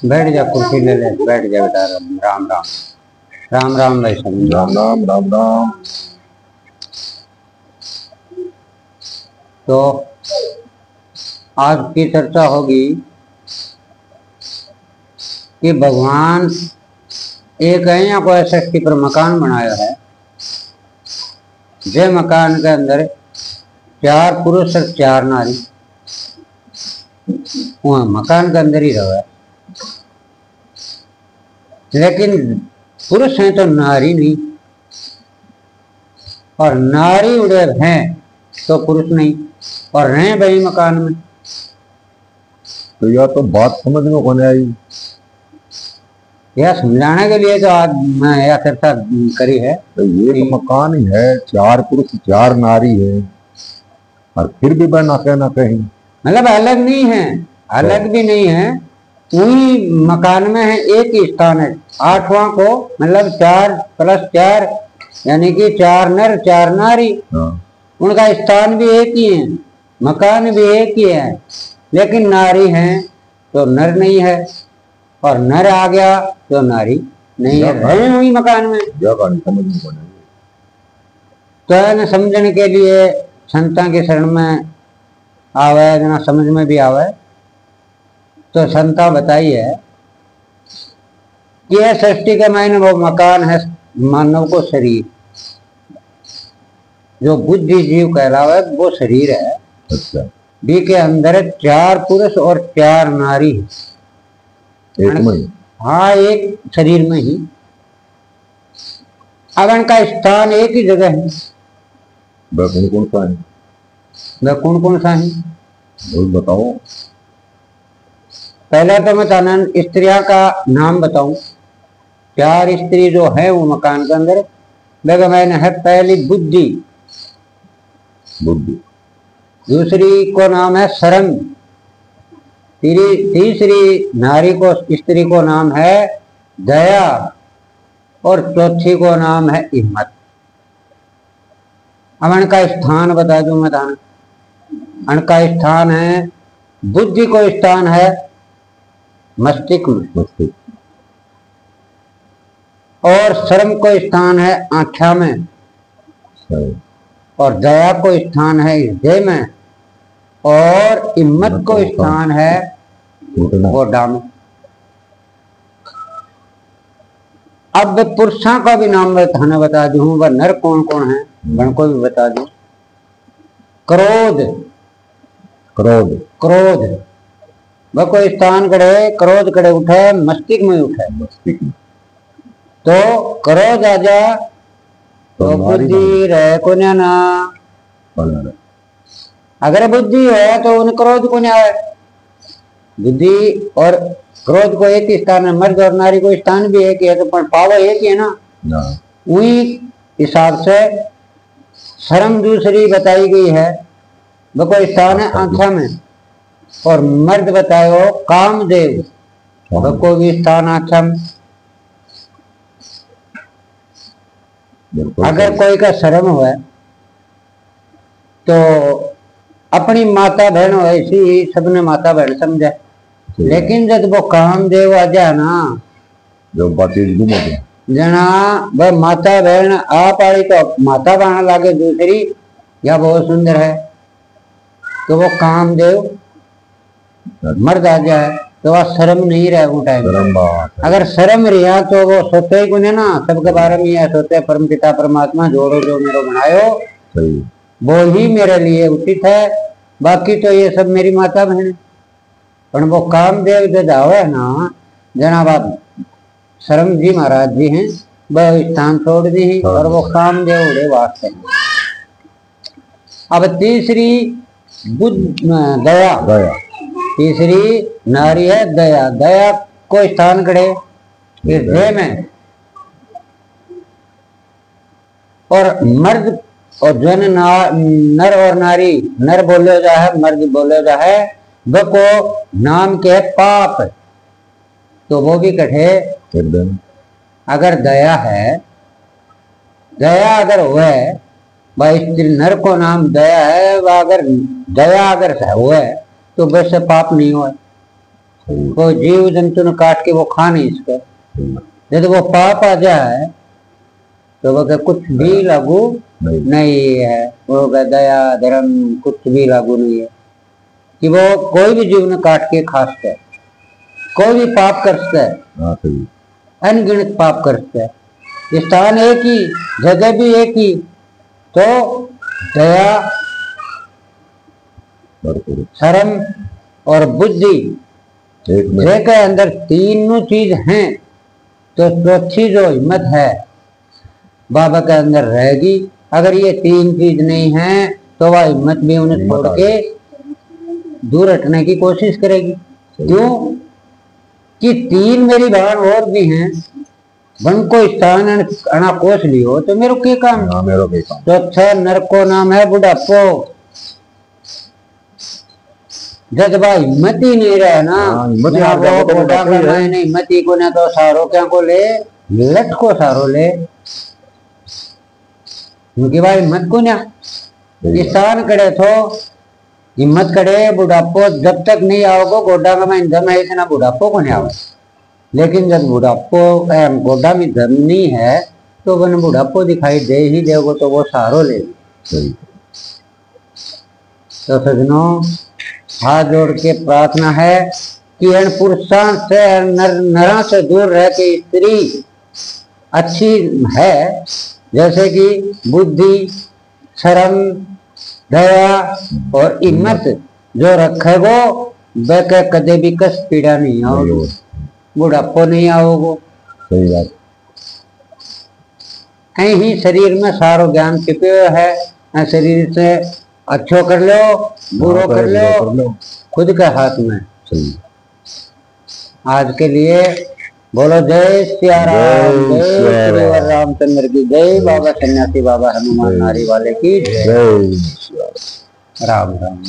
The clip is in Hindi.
बैठ जा, कुर्सी ले ले, बैठ जा बेटा। राम राम। राम राम भाई साहब। राम राम राम राम। तो आज की चर्चा होगी कि भगवान एक है या कोई सृष्टि पर मकान बनाया है। जे मकान के अंदर 4 पुरुष और 4 नारी वह मकान के अंदर ही रहा है, लेकिन पुरुष हैं तो नारी नहीं, और नारी उड़े हैं तो पुरुष नहीं, और रहें वही मकान में। तो यह तो बात समझ में कौन आई? यह समझाने के लिए तो आज मैं यह चर्चा करी है। तो ये तो मकान ही है, 4 पुरुष 4 नारी है, और फिर भी वह ना कहीं मतलब अलग नहीं है, अलग भी नहीं है, वही मकान में है, एक ही स्थान है। 8वां को मतलब 4 + 4 यानी कि 4 नर 4 नारी। उनका स्थान भी एक ही है, मकान भी एक ही है, लेकिन नारी है तो नर नहीं है, और नर आ गया तो नारी नहीं है, रहे वही मकान में। तो समझने के लिए संता की शरण में आवे, जना समझ में भी आवे। तो संता बताई है कि यह सृष्टि के मायने वो मकान है मानव को शरीर, जो बुद्धि जीव कहलावे वो शरीर है। अच्छा। बी के अंदर 4 पुरुष और 4 नारी है, एक में। हाँ, एक शरीर में ही। अब इनका स्थान एक ही जगह है। वह कौन सा है? वह कौन सा है बताओ। पहले तो मैं ताना स्त्रियां का नाम बताऊं। 4 स्त्री जो है वो मकान के अंदर, वह मैंने है पहली बुद्धि, दूसरी को नाम है शर्म, तीसरी नारी को स्त्री को नाम है दया, और चौथी को नाम है हिम्मत। अब इनका स्थान बता दूं मैं ताना। इनका स्थान है, बुद्धि को स्थान है मस्तिष्क में, और शर्म को स्थान है आँखा में, और दया को स्थान है हृदय में, और हिम्मत को स्थान है गोडा में। अब पुरुषों का भी नाम थाने बता दूं, वह नर कौन कौन है उनको भी बता दूं। क्रोध, वह कोई स्थान करे, क्रोध करे उठे मस्तिष्क में उठे। तो क्रोध आ जा तो बुद्धि रहे को ना, अगर बुद्धि है तो उन क्रोध को नहीं आए। बुद्धि और क्रोध को एक ही स्थान है, मर्द और नारी को स्थान भी एक ही है, तो पावर एक ही है ना। वही हिसाब से शर्म दूसरी बताई गई है, वो कोई स्थान है आँखा में, और मर्द बताओ कामदेव, वो को भी स्थान आँखा में। अगर कोई का शर्म हुआ तो अपनी माता बहन हो, ऐसी सबने माता बहन समझे, लेकिन जब वो कामदेव आ जाए ना, जो बातें जना वह माता बहन आप आई तो माता बहन लागे दूसरी, या बहुत सुंदर है, तो वो कामदेव मर्द आ जाए तो वह शर्म नहीं रहे वो टाइम। अगर शर्म रिया तो वो सोते ही कुछ ना, सबके बारे में यह सोते परम पिता परमात्मा जोड़ो जो मेरे बनायो, वो ही मेरे लिए उचित है, बाकी तो ये सब मेरी माता बहन है। पर वो कामदेव जो जाओ है ना, जना बात शर्म जी महाराज जी हैं, वह स्थान छोड़ दी है, और वो कामदेव उड़े वास्ते हैं। अब तीसरी दया, तीसरी नारी है दया, दया को स्थान करे हृदय में, और मर्द और जन नर और नारी, नर बोले जा है मर्द बोले जा है, बको नाम के पाप, तो वो भी कठे एकदम अगर दया है, दया अगर हुए भाई स्त्री नर को नाम दया है, वह अगर दया अगर हुए तो वैसे पाप नहीं हुआ। कोई जीव जंतु ने काट के वो खा नहीं इसको, यदि वो पाप आ जाए तो वह कुछ भी लागू नहीं है। वो दया धर्म कुछ भी लागू नहीं है कि वो कोई भी जीव ने काट के खा सकता है, कोई भी पाप कर सकता है, अनगिनत पाप कर सकता है। स्थान एक ही, जगह भी एक ही, तो दया शर्म और बुद्धि के अंदर तीनों चीज हैं, तो चौथी जो हिम्मत है बाबा के अंदर रहेगी। अगर ये तीन चीज नहीं है तो वह हिम्मत भी उन्हें छोड़ के दूर हटने की कोशिश करेगी। क्यों कि तीन मेरी बहन और भी हैं, वन को स्थान अना कोस लियो तो मेरे के काम। चौथा नर को नाम है बुढ़ापो। जब भाई हिम्मत ही नहीं रहे ना, हिम्मत ही को ना तो सारो क्या को ले, लट को सारो ले, क्योंकि भाई हिम्मत को ना किसान करे तो हिम्मत करे। बुढ़ापो जब तक नहीं आओगे गोड्डा का मैं दम है इतना बुढ़ापो को नहीं आवे, लेकिन जब बुढ़ापो गोड्डा में दम नहीं है तो वन बुढ़ापो दिखाई दे ही देगो तो वो सहारो ले। तो सजनों हाथ जोड़ के प्रार्थना है कि इन पुरुषों से नरा से दूर रह के स्त्री अच्छी है, जैसे कि बुद्धि शर्म दया और हिम्मत जो रखेगो वह कदे भी कष्ट पीड़ा नहीं आओगे, बुढ़ापो नहीं आओगे। सही बात। कहीं शरीर में सारो ज्ञान छिपे हुए है, शरीर से अच्छो कर लो बुरो कर लो खुद के हाथ में। आज के लिए बोलो जय सिया राम, जय श्री रामचंद्र की जय, बाबा सन्यासी बाबा हनुमान नारी वाले की जय। राम राम।